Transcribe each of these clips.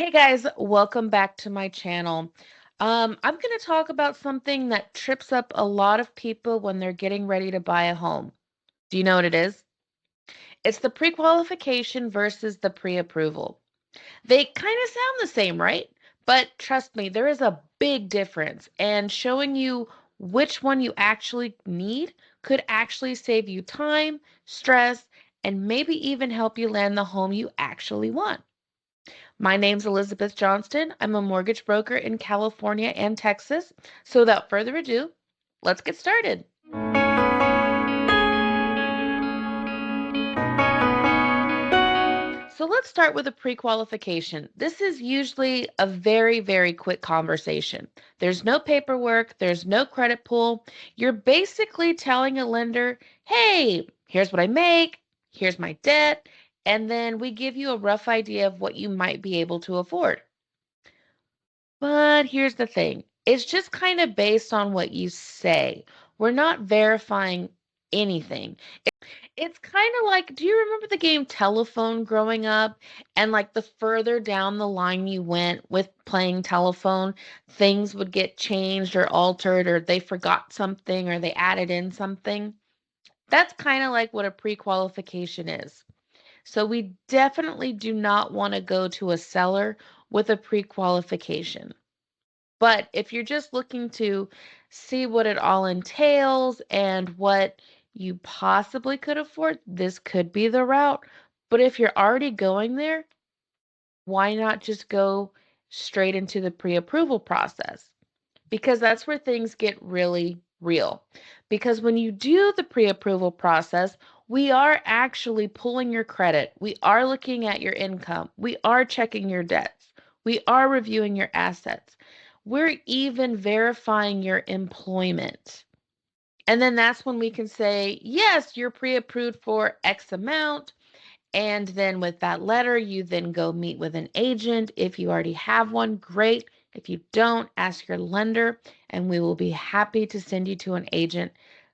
Hey guys, welcome back to my channel. I'm going to talk about something that trips up a lot of people when they're getting ready to buy a home. Do you know what it is? It's the pre-qualification versus the pre-approval. They kind of sound the same, right? But trust me, there is a big difference, and showing you which one you actually need could actually save you time, stress, and maybe even help you land the home you actually want. My name's Elizabeth Johnston. I'm a mortgage broker in California and Texas. So without further ado, let's get started. So let's start with a pre-qualification. This is usually a very quick conversation. There's no paperwork, there's no credit pull. You're basically telling a lender, hey, here's what I make, here's my debt, and then we give you a rough idea of what you might be able to afford. But here's the thing. It's just kind of based on what you say. We're not verifying anything. It's kind of like, do you remember the game Telephone growing up? And like the further down the line you went with playing telephone, things would get changed or altered, or they forgot something or they added in something. That's kind of like what a pre-qualification is. So we definitely do not want to go to a seller with a pre-qualification. But if you're just looking to see what it all entails and what you possibly could afford, this could be the route. But if you're already going there, why not just go straight into the pre-approval process? Because that's where things get really real. Because when you do the pre-approval process, we are actually pulling your credit. We are looking at your income. We are checking your debts. We are reviewing your assets. We're even verifying your employment. And then that's when we can say, yes, you're pre-approved for X amount. And then with that letter, you then go meet with an agent. If you already have one, great. If you don't, ask your lender, and we will be happy to send you to an agent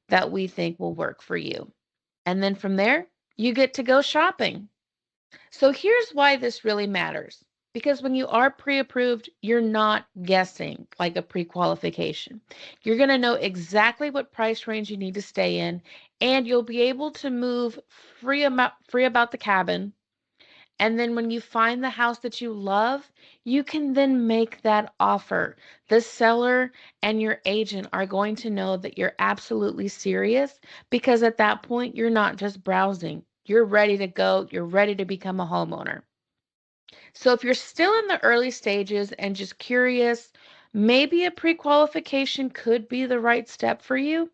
that we think will work for you. And then from there, you get to go shopping. So here's why this really matters. Because when you are pre-approved, you're not guessing like a pre-qualification. You're going to know exactly what price range you need to stay in, and you'll be able to move free about the cabin. And then when you find the house that you love, you can then make that offer. The seller and your agent are going to know that you're absolutely serious because at that point, you're not just browsing. You're ready to go. You're ready to become a homeowner. So if you're still in the early stages and just curious, maybe a pre-qualification could be the right step for you.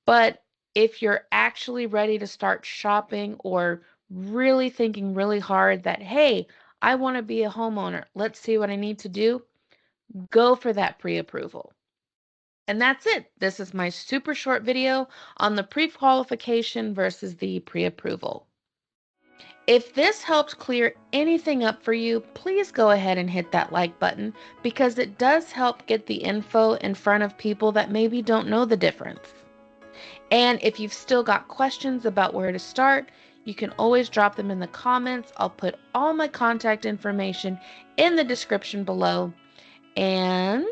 But if you're actually ready to start shopping or really thinking really hard that, hey, I want to be a homeowner, let's see what I need to do, go for that pre-approval. And that's it. This is my super short video on the pre-qualification versus the pre-approval. If this helps clear anything up for you, please go ahead and hit that like button because it does help get the info in front of people that maybe don't know the difference. And if you've still got questions about where to start, you can always drop them in the comments. I'll put all my contact information in the description below. And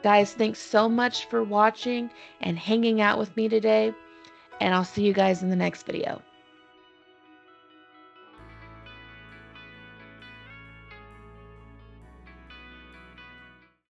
guys, thanks so much for watching and hanging out with me today. And I'll see you guys in the next video.